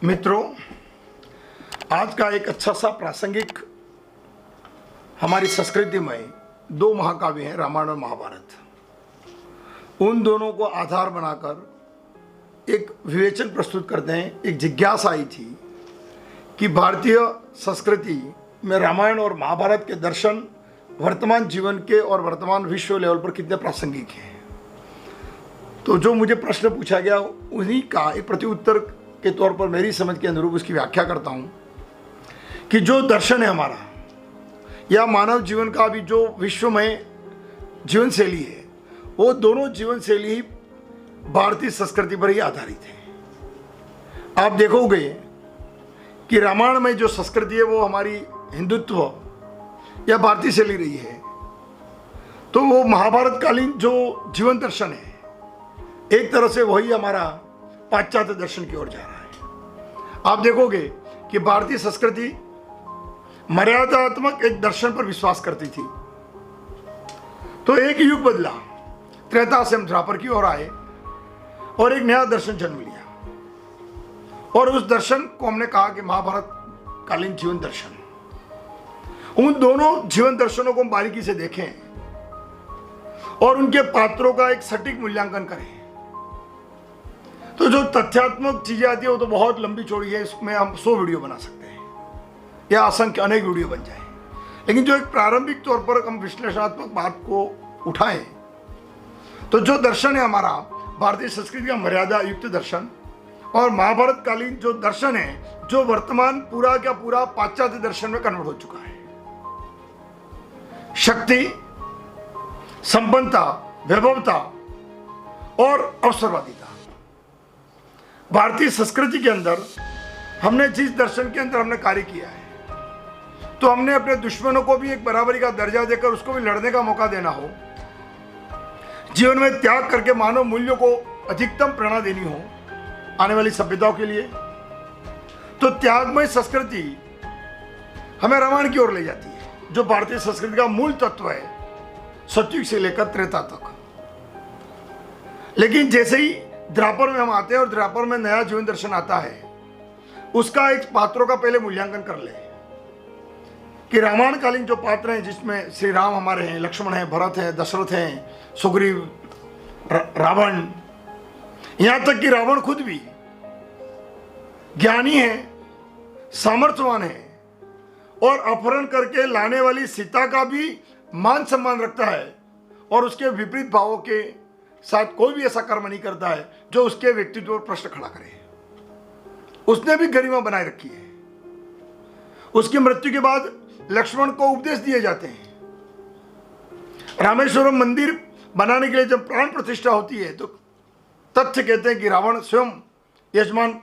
मित्रों, आज का एक अच्छा सा प्रासंगिक हमारी संस्कृति में दो महाकाव्य हैं, रामायण और महाभारत। उन दोनों को आधार बनाकर एक विवेचन प्रस्तुत करते हैं। एक जिज्ञासा आई थी कि भारतीय संस्कृति में रामायण और महाभारत के दर्शन वर्तमान जीवन के और वर्तमान विश्व लेवल पर कितने प्रासंगिक हैं। तो जो मुझे प्रश्न पूछा गया उन्हीं का एक प्रत्युत्तर के तौर पर मेरी समझ के अनुरूप उसकी व्याख्या करता हूं कि जो दर्शन है हमारा या मानव जीवन का भी जो विश्व में जीवन शैली है, वो दोनों जीवन शैली ही भारतीय संस्कृति पर ही आधारित है। आप देखोगे कि रामायण में जो संस्कृति है वो हमारी हिंदुत्व या भारतीय शैली रही है, तो वो महाभारत कालीन जो जीवन दर्शन है एक तरह से वही हमारा पाश्चात्य दर्शन की ओर जा रहा है। आप देखोगे कि भारतीय संस्कृति मर्यादात्मक एक दर्शन पर विश्वास करती थी। तो एक युग बदला, त्रेता से हम द्वापर की ओर आए और एक नया दर्शन जन्म लिया, और उस दर्शन को हमने कहा कि महाभारत कालीन जीवन दर्शन। उन दोनों जीवन दर्शनों को हम बारीकी से देखें और उनके पात्रों का एक सटीक मूल्यांकन करें, तो जो तथ्यात्मक चीजें आती है वो तो बहुत लंबी चौड़ी है, इसमें हम 100 वीडियो बना सकते हैं या असंख्य अनेक वीडियो बन जाए। लेकिन जो एक प्रारंभिक तौर पर हम विश्लेषणात्मक बात को उठाएं, तो जो दर्शन है हमारा भारतीय संस्कृति का मर्यादा युक्त दर्शन, और महाभारत कालीन जो दर्शन है जो वर्तमान पूरा का पूरा पाश्चात्य दर्शन में कन्वर्ट हो चुका है। शक्ति, संपन्नता, वैभवता और अवसरवादिता, भारतीय संस्कृति के अंदर हमने जिस दर्शन के अंदर हमने कार्य किया है, तो हमने अपने दुश्मनों को भी एक बराबरी का दर्जा देकर उसको भी लड़ने का मौका देना हो, जीवन में त्याग करके मानव मूल्यों को अधिकतम प्रेरणा देनी हो आने वाली सभ्यताओं के लिए, तो त्यागमय संस्कृति हमें रामायण की ओर ले जाती है, जो भारतीय संस्कृति का मूल तत्व है सतयुग से लेकर त्रेता तक। लेकिन जैसे ही द्वापर में हम आते हैं और द्वापर में नया जीवन दर्शन आता है, उसका एक पात्रों का पहले मूल्यांकन कर ले कि रामायण कालीन जो पात्र हैं, जिसमें श्री राम हमारे हैं, लक्ष्मण हैं, भरत हैं, दशरथ हैं, सुग्रीव, रावण, यहां तक कि रावण खुद भी ज्ञानी है, सामर्थ्यवान है और अपहरण करके लाने वाली सीता का भी मान सम्मान रखता है, और उसके विपरीत भावों के साथ कोई भी ऐसा कर्म नहीं करता है जो उसके व्यक्तित्व पर प्रश्न खड़ा करे। उसने भी गरिमा बनाए रखी है। उसकी मृत्यु के बाद लक्ष्मण को उपदेश दिए जाते हैं। रामेश्वरम मंदिर बनाने के लिए जब प्राण प्रतिष्ठा होती है, तो तथ्य कहते हैं कि रावण स्वयं यजमान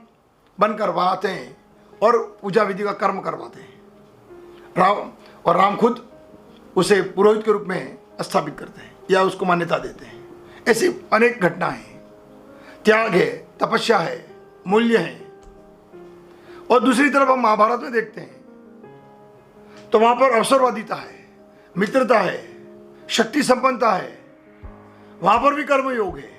बनकर वहां आते हैं और पूजा विधि का कर्म करवाते हैं। राम खुद उसे पुरोहित के रूप में स्थापित करते हैं या उसको मान्यता देते हैं। ऐसी अनेक घटनाएं हैं। त्याग है, तपस्या है, मूल्य है। और दूसरी तरफ हम महाभारत में देखते हैं तो वहां पर अवसरवादिता है, मित्रता है, शक्ति संपन्नता है, वहां पर भी कर्मयोग है।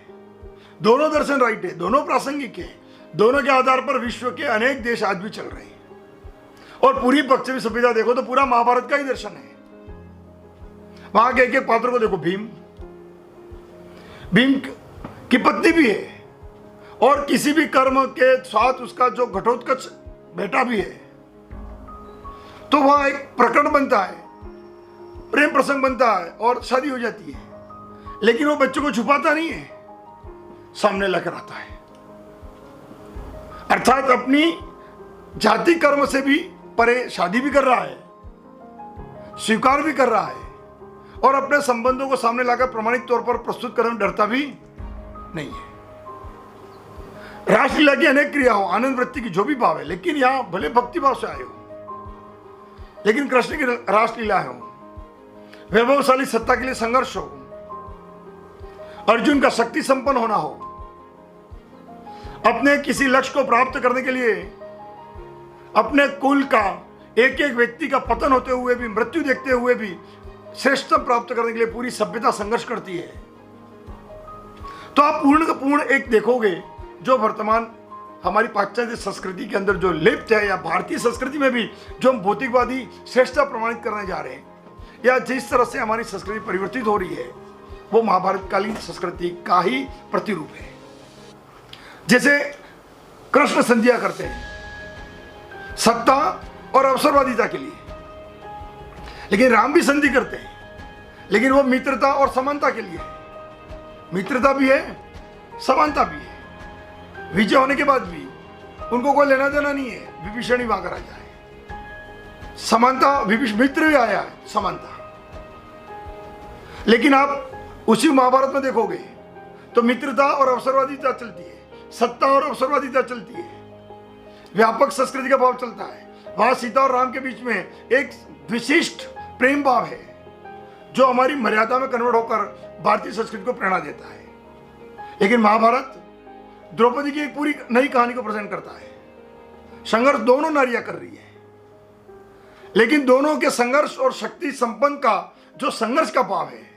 दोनों दर्शन राइट है, दोनों प्रासंगिक है, दोनों के आधार पर विश्व के अनेक देश आज भी चल रहे हैं। और पूरी पश्चिमी सभ्यता देखो तो पूरा महाभारत का ही दर्शन है। वहां के एक पात्र को देखो, भीम की पत्नी भी है, और किसी भी कर्म के साथ उसका जो घटोत्कच बेटा भी है, तो वहां एक प्रकरण बनता है, प्रेम प्रसंग बनता है और शादी हो जाती है। लेकिन वो बच्चों को छुपाता नहीं है, सामने लेकर आता है। अर्थात अपनी जाति कर्म से भी परे शादी भी कर रहा है, स्वीकार भी कर रहा है, और अपने संबंधों को सामने लाकर प्रमाणिक तौर पर प्रस्तुत करने में डरता भी नहीं है। रासलीला की अनेक क्रिया हो, आनंद वृत्ति की जो भी भाव है, लेकिन यहां भले भक्ति भाव से आए हो, लेकिन कृष्ण की रासलीला हो, वैभवशाली सत्ता के लिए संघर्ष हो, अर्जुन का शक्ति संपन्न होना हो, अपने किसी लक्ष्य को प्राप्त करने के लिए अपने कुल का एक एक व्यक्ति का पतन होते हुए भी, मृत्यु देखते हुए भी श्रेष्ठतम प्राप्त करने के लिए पूरी सभ्यता संघर्ष करती है। तो आप पूर्ण का पूर्ण एक देखोगे जो वर्तमान हमारी पाश्चात्य संस्कृति के अंदर जो लिप्त है, या भारतीय संस्कृति में भी जो हम भौतिकवादी श्रेष्ठता प्रमाणित करने जा रहे हैं, या जिस तरह से हमारी संस्कृति परिवर्तित हो रही है, वो महाभारत कालीन संस्कृति का ही प्रतिरूप है। जैसे कृष्ण संधिया करते हैं सत्ता और अवसरवादिता के लिए, लेकिन राम भी संधि करते हैं, लेकिन वो मित्रता और समानता के लिए है। मित्रता भी है, समानता भी है। विजय होने के बाद भी उनको कोई लेना देना नहीं है, विभीषण ही वहां का राजा है। समानता, मित्र भी आया है, समानता। लेकिन आप उसी महाभारत में देखोगे तो मित्रता और अवसरवादिता चलती है, सत्ता और अवसरवादिता चलती है, व्यापक संस्कृति का भाव चलता है। वहां सीता और राम के बीच में एक विशिष्ट प्रेम भाव है जो हमारी मर्यादा में कन्वर्ट होकर भारतीय संस्कृति को प्रेरणा देता है। लेकिन महाभारत द्रौपदी की एक पूरी नई कहानी को प्रेजेंट करता है। संघर्ष दोनों नारियां कर रही है, लेकिन दोनों के संघर्ष और शक्ति संपन्न का जो संघर्ष का भाव है,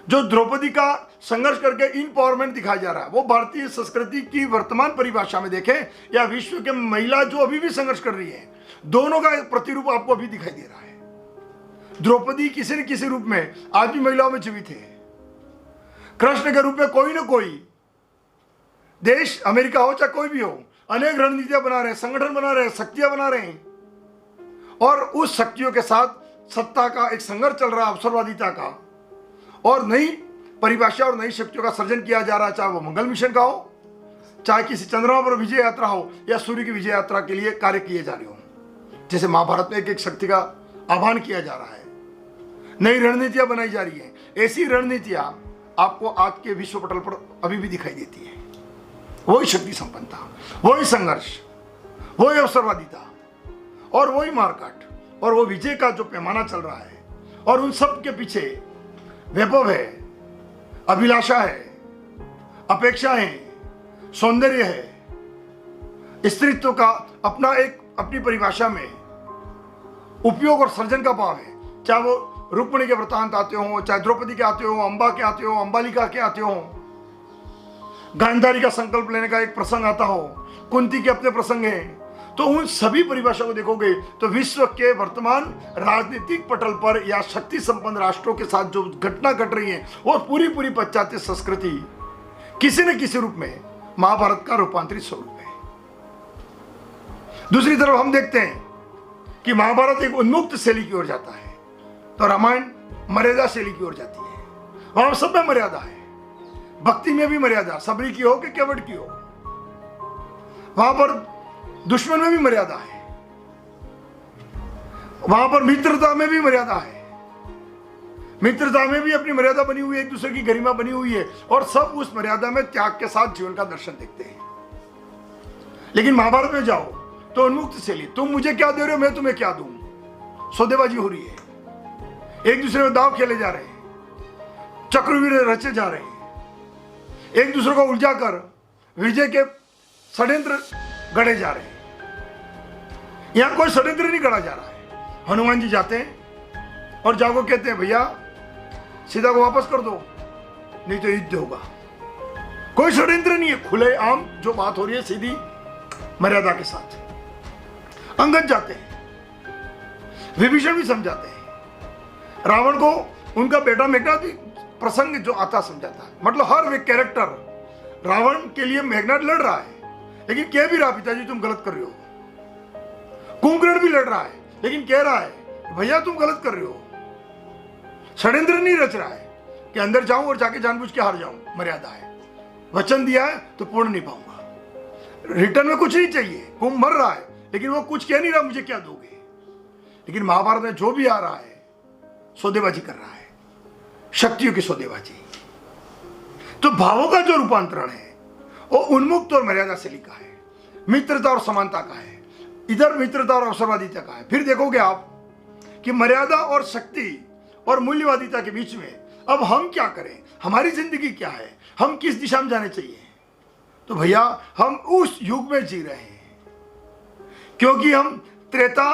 जो द्रौपदी का संघर्ष करके इनपावरमेंट दिखाया जा रहा है, वो भारतीय संस्कृति की वर्तमान परिभाषा में देखें या विश्व के महिला जो अभी भी संघर्ष कर रही है, दोनों का एक प्रतिरूप आपको अभी दिखाई दे रहा है। द्रौपदी किसी न किसी रूप में आज भी महिलाओं में जीवित है। कृष्ण के रूप में कोई ना कोई देश, अमेरिका हो चाहे कोई भी हो, अनेक रणनीतियां बना रहे हैं, संगठन बना रहे हैं, शक्तियां बना रहे हैं, और उस शक्तियों के साथ सत्ता का एक संघर्ष चल रहा है, अवसरवादिता का, और नई परिभाषा और नई शक्तियों का सृजन किया जा रहा है। चाहे वो मंगल मिशन का हो, चाहे किसी चंद्रमा पर विजय यात्रा हो, या सूर्य की विजय यात्रा के लिए कार्य किए जा रहे हो। जैसे महाभारत में एक एक शक्ति का आह्वान किया जा रहा है, नई रणनीतियां बनाई जा रही है। ऐसी रणनीतियां आपको आज के विश्व पटल पर अभी भी दिखाई देती है। वही शक्ति संपन्नता, वही संघर्ष, वही अवसरवादिता, और वही मारकाट, और वो विजय का जो पैमाना चल रहा है, और उन सब के पीछे वैभव है, अभिलाषा है, अपेक्षा है, सौंदर्य है, स्त्रीत्व का अपना एक अपनी परिभाषा में उपयोग और सर्जन का भाव है। चाहे वो रुक्मिणी के वृत्तांत आते हो, चाहे द्रौपदी के आते हो, अंबा के आते हो, अंबालिका के आते हो, गांधारी का संकल्प लेने का एक प्रसंग आता हो, कुंती के अपने प्रसंग हैं, तो उन सभी परिभाषा को देखोगे तो विश्व के वर्तमान राजनीतिक पटल पर या शक्ति संपन्न राष्ट्रों के साथ जो घटना घट रही है, वो पूरी पाश्चात्य संस्कृति किसी न किसी रूप में महाभारत का रूपांतरित स्वरूप है। दूसरी तरफ हम देखते हैं कि महाभारत एक उन्मुक्त शैली की ओर जाता है, तो रामायण मर्यादा शैली की ओर जाती है। वहां सब में मर्यादा है, भक्ति में भी मर्यादा, सबरी की हो कि केवट की हो। वहां पर दुश्मन में भी मर्यादा है, वहां पर मित्रता में भी मर्यादा है। मित्रता में भी अपनी मर्यादा बनी हुई है, एक दूसरे की गरिमा बनी हुई है, और सब उस मर्यादा में त्याग के साथ जीवन का दर्शन देखते हैं। लेकिन महाभारत में जाओ तो उन्मुक्त शैली, तुम मुझे क्या दे रहे हो, मैं तुम्हें क्या दूं, सौदेबाजी हो रही है, एक दूसरे में दाव खेले जा रहे हैं, चक्रव्यूह रचे जा रहे हैं, एक दूसरे को उलझा कर विजय के षड्यंत्र गढ़े जा रहे हैं। यहां कोई षड्यंत्र नहीं गढ़ा जा रहा है। हनुमान जी जाते हैं और जागो कहते हैं, भैया सीता को वापस कर दो, नहीं तो युद्ध होगा। कोई षड्यंत्र नहीं है, खुले आम जो बात हो रही है सीधी मर्यादा के साथ। अंगद जाते हैं, विभीषण भी समझाते हैं, रावण को उनका बेटा मेघनाद भी प्रसंग जो आता समझाता है। मतलब हर एक कैरेक्टर रावण के लिए मेघनाद लड़ रहा है, लेकिन कह भी रहा पिताजी तुम गलत कर रहे हो। कुंभकर्ण भी लड़ रहा है, लेकिन कह रहा है भैया तुम गलत कर रहे हो। षड्यंत्र नहीं रच रहा है कि अंदर जाऊं और जाके जानबूझ के हार जाऊं, मर्यादा है, वचन दिया है तो पूर्ण नहीं पाऊंगा, रिटर्न में कुछ नहीं चाहिए। कुंभ मर रहा है, लेकिन वो कुछ कह नहीं रहा मुझे क्या दोगे। लेकिन महाभारत में जो भी आ रहा है सौदेबाजी कर रहा है, शक्तियों की सौदेबाजी। तो भावों का जो रूपांतरण है वो उन्मुक्त और मर्यादा शैली का है, मित्रता और समानता का है, इधर मित्रता और अवसरवादिता का है। फिर देखोगे आप कि मर्यादा और शक्ति और मूल्यवादिता के बीच में अब हम क्या करें, हमारी जिंदगी क्या है, हम किस दिशा में जाने चाहिए। तो भैया हम उस युग में जी रहे हैं, क्योंकि हम त्रेता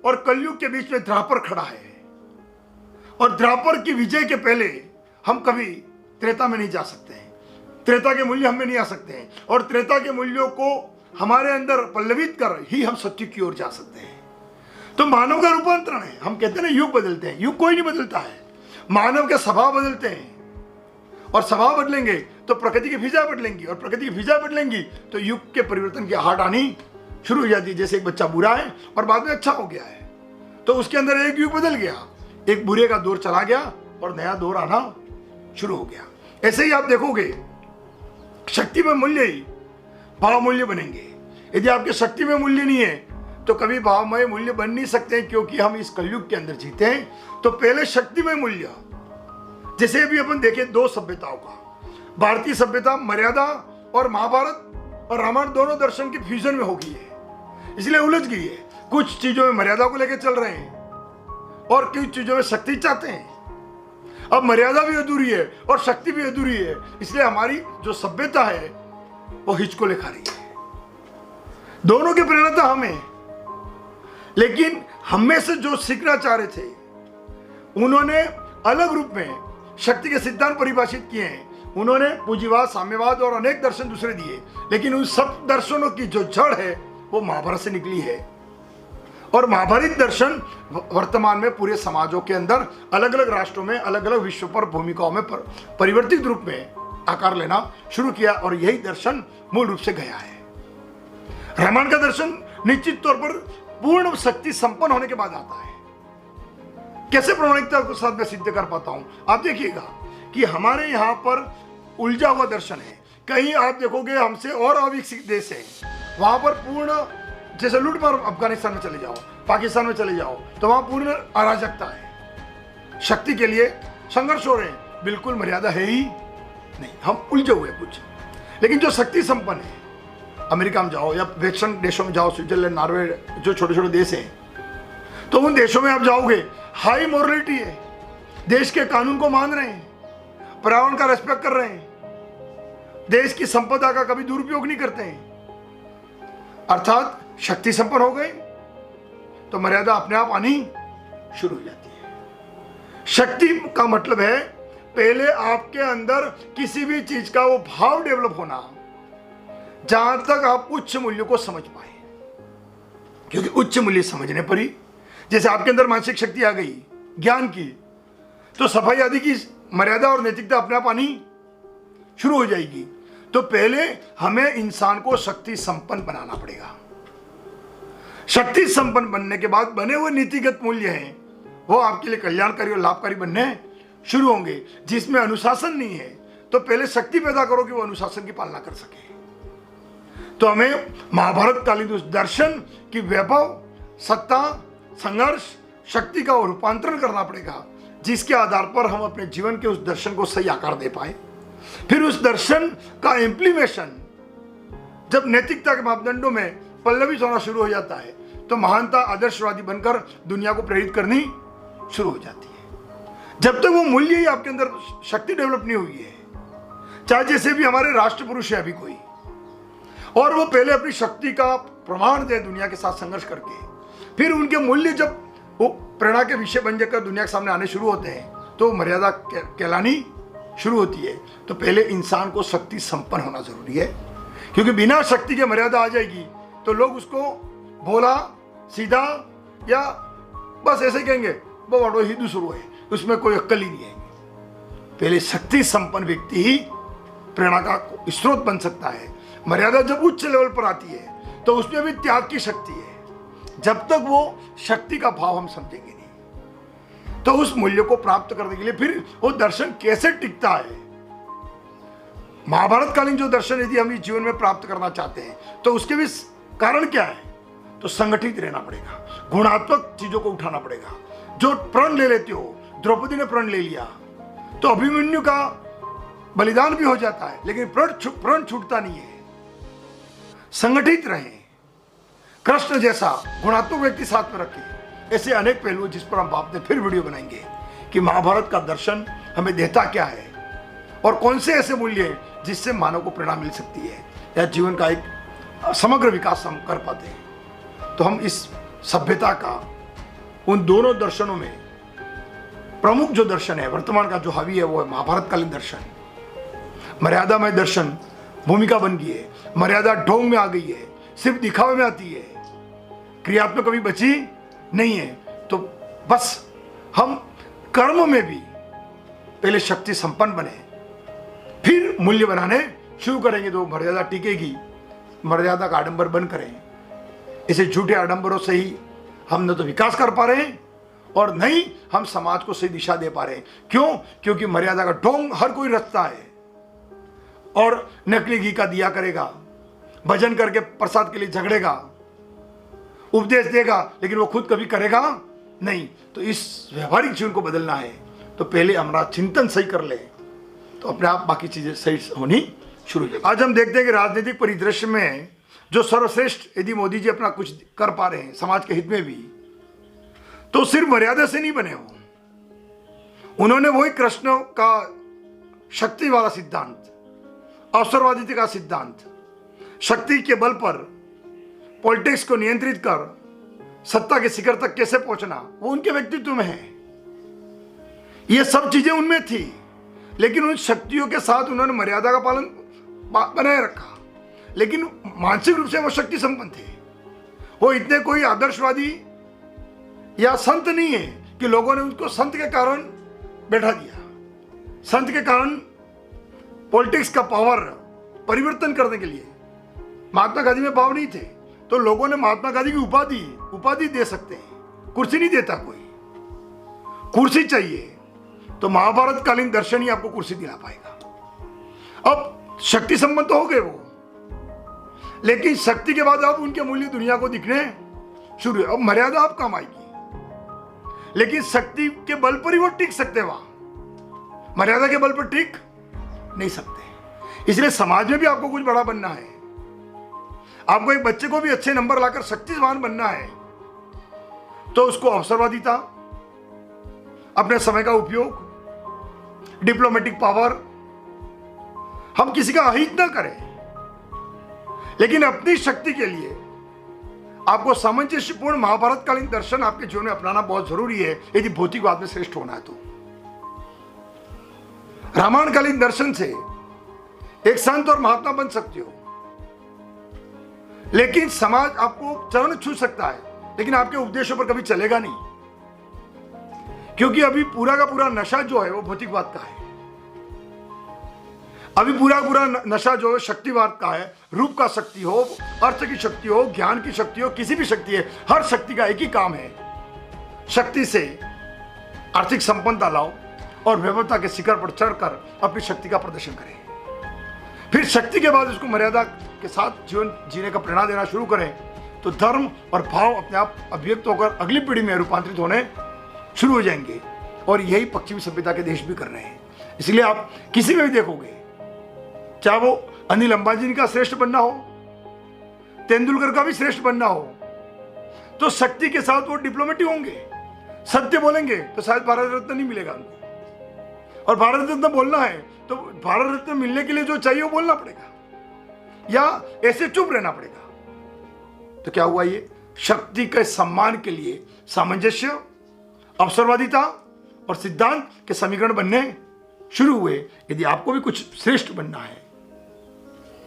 और कलयुग के बीच में द्वापर खड़ा है, और द्वापर की विजय के पहले हम कभी त्रेता में नहीं जा सकते हैं। त्रेता के मूल्य हमें नहीं आ सकते हैं, और त्रेता के मूल्यों को हमारे अंदर पल्लवित कर ही हम सत्य की ओर जा सकते हैं। तो मानव का रूपांतरण है। हम कहते हैं ना युग बदलते हैं, युग कोई नहीं बदलता है, मानव के स्वभाव बदलते हैं, और स्वभाव बदलेंगे तो प्रकृति की फिजा बदलेंगी, और प्रकृति की फिजा बदलेंगी तो युग के परिवर्तन की आहट आनी शुरू हो जाती है। जैसे एक बच्चा बुरा है और बाद में अच्छा हो गया है, तो उसके अंदर एक युग बदल गया, एक बुरे का दौर चला गया और नया दौर आना शुरू हो गया। ऐसे ही आप देखोगे शक्ति में मूल्य ही भाव मूल्य बनेंगे। यदि आपके शक्ति में मूल्य नहीं है तो कभी भावमय मूल्य बन नहीं सकते, क्योंकि हम इस कलयुग के अंदर जीते हैं। तो पहले शक्ति में मूल्य, जैसे अभी अपन देखें दो सभ्यताओं का, भारतीय सभ्यता मर्यादा और महाभारत और रामायण दोनों दर्शन की फ्यूजन में हो गई है, इसलिए उलझ गई है। कुछ चीजों में मर्यादा को लेकर चल रहे हैं और कुछ चीजों में शक्ति चाहते हैं। अब मर्यादा भी अधूरी है और शक्ति भी अधूरी है, इसलिए हमारी जो सभ्यता है वो हिचकोले खा रही है। दोनों की प्रेरणा हमें, लेकिन हमें से जो सीखना चाह रहे थे उन्होंने अलग रूप में शक्ति के सिद्धांत परिभाषित किए हैं। उन्होंने पूंजीवाद, साम्यवाद और अनेक दर्शन दूसरे दिए, लेकिन उन सब दर्शनों की जो जड़ है वो महाभारत से निकली है। और महाभारत दर्शन वर्तमान में पूरे समाजों के अंदर अलग अलग राष्ट्रों में अलग अलग विश्व पर भूमिकाओं में परिवर्तित रूप में आकार लेना शुरू किया, और यही दर्शन मूल रूप से गया है। रामायण का दर्शन निश्चित तौर पर पूर्ण शक्ति संपन्न होने के बाद आता है। कैसे प्रामाणिकता के साथ मैं सिद्ध कर पाता हूं, आप देखिएगा कि हमारे यहां पर उलझा हुआ दर्शन है। कहीं आप देखोगे हमसे और अविकसित देश है, वहां पर पूर्ण, जैसे लूटमार अफगानिस्तान में चले जाओ, पाकिस्तान में चले जाओ, तो वहां पूर्ण अराजकता है, शक्ति के लिए संघर्ष हो रहे हैं, बिल्कुल मर्यादा है ही नहीं, हम उलझे हुए कुछ। लेकिन जो शक्ति संपन्न है, अमेरिका में जाओ या वेस्टर्न देशों में जाओ, स्विट्जरलैंड, नॉर्वे, जो छोटे छोटे देश हैं, तो उन देशों में आप जाओगे हाई मोरलिटी है, देश के कानून को मान रहे हैं, पर्यावरण का रेस्पेक्ट कर रहे हैं, देश की संपदा का कभी दुरुपयोग नहीं करते हैं। अर्थात शक्ति संपन्न हो गए तो मर्यादा अपने आप आनी शुरू हो जाती है। शक्ति का मतलब है पहले आपके अंदर किसी भी चीज का वो भाव डेवलप होना, जहां तक आप उच्च मूल्य को समझ पाए, क्योंकि उच्च मूल्य समझने पर ही, जैसे आपके अंदर मानसिक शक्ति आ गई ज्ञान की, तो सफाई आदि की मर्यादा और नैतिकता अपने आप आनी शुरू हो जाएगी। तो पहले हमें इंसान को शक्ति संपन्न बनाना पड़ेगा। शक्ति संपन्न बनने के बाद बने हुए नीतिगत मूल्य हैं वो आपके लिए कल्याणकारी और लाभकारी बनने शुरू होंगे। जिसमें अनुशासन नहीं है तो पहले शक्ति पैदा करो कि वो अनुशासन की पालना कर सके। तो हमें महाभारत कालीन उस दर्शन की वैभव, सत्ता, संघर्ष, शक्ति का रूपांतरण करना पड़ेगा, जिसके आधार पर हम अपने जीवन के उस दर्शन को सही आकार दे पाए। फिर उस दर्शन का इम्प्लीमेशन जब नैतिकता के मापदंडों में पल्लवित होना शुरू हो जाता है तो महानता आदर्शवादी बनकर दुनिया को प्रेरित करनी शुरू हो जाती है। जब तक वो मूल्य ही आपके अंदर शक्ति डेवलप नहीं हुई है, चाहे जैसे भी हमारे राष्ट्र पुरुष है अभी कोई, और वो पहले अपनी शक्ति का प्रमाण दे दुनिया के साथ संघर्ष करके, फिर उनके मूल्य जब वो प्रेरणा के विषय बन जाकर दुनिया के सामने आने शुरू होते हैं तो मर्यादा कहलानी शुरू होती है। तो पहले इंसान को शक्ति संपन्न होना जरूरी है, क्योंकि बिना शक्ति के मर्यादा आ जाएगी तो लोग उसको भोला, सीधा या बस ऐसे कहेंगे वो बड़ो हिंदू शुरू है, उसमें कोई अक्ल ही नहीं है। पहले शक्ति संपन्न व्यक्ति ही प्रेरणा का स्रोत बन सकता है। मर्यादा जब उच्च लेवल पर आती है तो उसमें भी त्याग की शक्ति है। जब तक वो शक्ति का भाव हम समझेंगे नहीं तो उस मूल्य को प्राप्त करने के लिए फिर वो दर्शन कैसे टिकता है। महाभारत कालीन जो दर्शन यदि हम इस जीवन में प्राप्त करना चाहते हैं तो उसके भी कारण क्या है, तो संगठित रहना पड़ेगा, गुणात्मक चीजों को उठाना पड़ेगा। जो प्रण ले लेते हो, द्रौपदी ने प्रण ले लिया तो अभिमन्यु का बलिदान भी हो जाता है, लेकिन प्रण छूटता नहीं है। संगठित रहें, कृष्ण जैसा गुणात्मक व्यक्ति साथ में रखें। ऐसे अनेक पहलू जिस पर हम बाद में फिर वीडियो बनाएंगे कि महाभारत का दर्शन हमें देता क्या है और कौन से ऐसे मूल्य हैं जिससे मानव को प्रेरणा मिल सकती है या जीवन का एक समग्र विकास हम कर पाते हैं। तो हम इस सभ्यता का उन दोनों दर्शनों में प्रमुख जो दर्शन है वर्तमान का जो हावी है वो है महाभारत कालीन दर्शन। मर्यादामय दर्शन भूमिका बन गई है, मर्यादा ढोंग में आ गई है, सिर्फ दिखावे में आती है, क्रियात्मक कभी बची नहीं है। तो बस हम कर्म में भी पहले शक्ति संपन्न बने, फिर मूल्य बनाने शुरू करेंगे तो मर्यादा टिकेगी। मर्यादा का आडंबर बंद करें। इसे झूठे आडंबरों से ही हम न तो विकास कर पा रहे हैं और न ही हम समाज को सही दिशा दे पा रहे हैं। क्यों? क्योंकि मर्यादा का ढोंग हर कोई रचता है और नकली घी का दिया करेगा, भजन करके प्रसाद के लिए झगड़ेगा, उपदेश देगा, लेकिन वो खुद कभी करेगा नहीं। तो इस व्यवहारिक जीवन को बदलना है तो पहले हमारा चिंतन सही कर ले तो अपने आप बाकी चीजें सही होनी शुरू हो जाएगी। आज हम देखते हैं कि राजनीतिक परिदृश्य में जो सर्वश्रेष्ठ यदि मोदी जी अपना कुछ कर पा रहे हैं समाज के हित में भी, तो सिर्फ मर्यादा से नहीं बने हो। उन्होंने वही कृष्ण का शक्ति वाला सिद्धांत, अवसरवादिता का सिद्धांत, शक्ति के बल पर पॉलिटिक्स को नियंत्रित कर सत्ता के शिखर तक कैसे पहुंचना, वो उनके व्यक्तित्व में है। ये सब चीजें उनमें थी, लेकिन उन शक्तियों के साथ उन्होंने मर्यादा का पालन बनाए रखा। लेकिन मानसिक रूप से वो शक्ति संपन्न थे। वो इतने कोई आदर्शवादी या संत नहीं है कि लोगों ने उनको संत के कारण बैठा दिया। संत के कारण पॉलिटिक्स का पावर परिवर्तन करने के लिए महात्मा गांधी में भाव नहीं थे, तो लोगों ने महात्मा गांधी की उपाधि दे सकते हैं, कुर्सी नहीं देता कोई। कुर्सी चाहिए तो महाभारत कालीन दर्शन ही आपको कुर्सी दिला पाएगा। अब शक्ति संपन्न तो हो गए वो, लेकिन शक्ति के बाद अब उनके मूल्य दुनिया को दिखने शुरू है। अब मर्यादा अब काम आएगी, लेकिन शक्ति के बल पर ही वो टिक सकते, वहां मर्यादा के बल पर टिक नहीं सकते। इसलिए समाज में भी आपको कुछ बड़ा बनना है, आपको एक बच्चे को भी अच्छे नंबर लाकर शक्तिवान बनना है, तो उसको अवसरवादिता, अपने समय का उपयोग, डिप्लोमेटिक पावर, हम किसी का अहित ना करें, लेकिन अपनी शक्ति के लिए आपको सामंजस्यपूर्ण महाभारतकालीन दर्शन आपके जीवन में अपनाना बहुत जरूरी है यदि भौतिकवाद में श्रेष्ठ होना है तो। रामायणकालीन दर्शन से एक संत और महात्मा बन सकते हो, लेकिन समाज आपको चरण छू सकता है, लेकिन आपके उपदेशों पर कभी चलेगा नहीं, क्योंकि अभी पूरा का पूरा नशा जो है वो भौतिकवाद का है। अभी पूरा पूरा नशा जो है शक्तिवाद का है। रूप का शक्ति हो, अर्थ की शक्ति हो, ज्ञान की शक्ति हो, किसी भी शक्ति है, हर शक्ति का एक ही काम है, शक्ति से आर्थिक संपन्नता लाओ और वैभवता के शिखर पर चढ़कर अपनी शक्ति का प्रदर्शन करें। फिर शक्ति के बाद उसको मर्यादा के साथ जीवन जीने का प्रेरणा देना शुरू करें, तो धर्म और भाव अपने आप अभिव्यक्त होकर अगली पीढ़ी में रूपांतरित होने शुरू हो जाएंगे। और यही पश्चिमी सभ्यता के देश भी कर रहे हैं। इसलिए आप किसी में भी देखोगे, चाहे वो अनिल अंबानी का श्रेष्ठ बनना हो, तेंदुलकर का भी श्रेष्ठ बनना हो, तो शक्ति के साथ वो डिप्लोमेटिक होंगे, सत्य बोलेंगे तो शायद भारत रत्न नहीं मिलेगा उनको। और भारत रत्न बोलना है तो भारत रत्न मिलने के लिए जो चाहिए वो बोलना पड़ेगा, या ऐसे चुप रहना पड़ेगा। तो क्या हुआ? ये शक्ति के सम्मान के लिए सामंजस्य, अवसरवादिता और सिद्धांत के समीकरण बनने शुरू हुए। यदि आपको भी कुछ श्रेष्ठ बनना है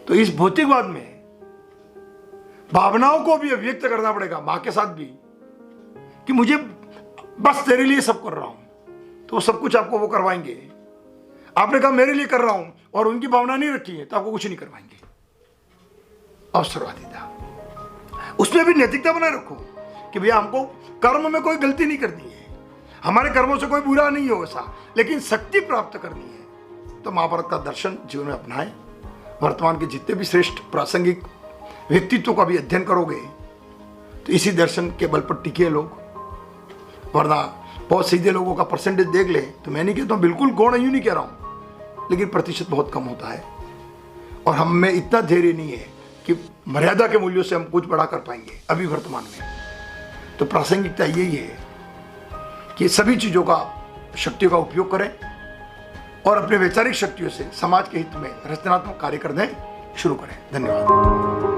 तो इस भौतिकवाद में भावनाओं को भी अभिव्यक्त करना पड़ेगा, मां के साथ भी, कि मुझे बस तेरे लिए सब कर रहा हूं, तो वो सब कुछ आपको वो करवाएंगे। आपने कहा मेरे लिए कर रहा हूं और उनकी भावना नहीं रखी है तो आपको कुछ नहीं करवाएंगे। अवसरवादिता, उसमें भी नैतिकता बनाए रखो कि भैया हमको कर्म में कोई गलती नहीं करनी है, हमारे कर्मों से कोई बुरा नहीं हो ऐसा, लेकिन शक्ति प्राप्त करनी है। तो महाभारत का दर्शन जीवन में अपनाएं। वर्तमान के जितने भी श्रेष्ठ प्रासंगिक व्यक्तित्वों का भी अध्ययन करोगे तो इसी दर्शन के बल पर टिके लोग, वरना बहुत सीधे लोगों का परसेंटेज देख ले तो मैं नहीं कहता हूँ, बिल्कुल गौण यूं नहीं कह रहा हूँ, लेकिन प्रतिशत बहुत कम होता है। और हम में इतना धैर्य नहीं है कि मर्यादा के मूल्यों से हम कुछ बड़ा कर पाएंगे अभी वर्तमान में। तो प्रासंगिकता यही है कि सभी चीज़ों का, शक्तियों का उपयोग करें और अपने वैचारिक शक्तियों से समाज के हित में रचनात्मक कार्य करने शुरू करें। धन्यवाद।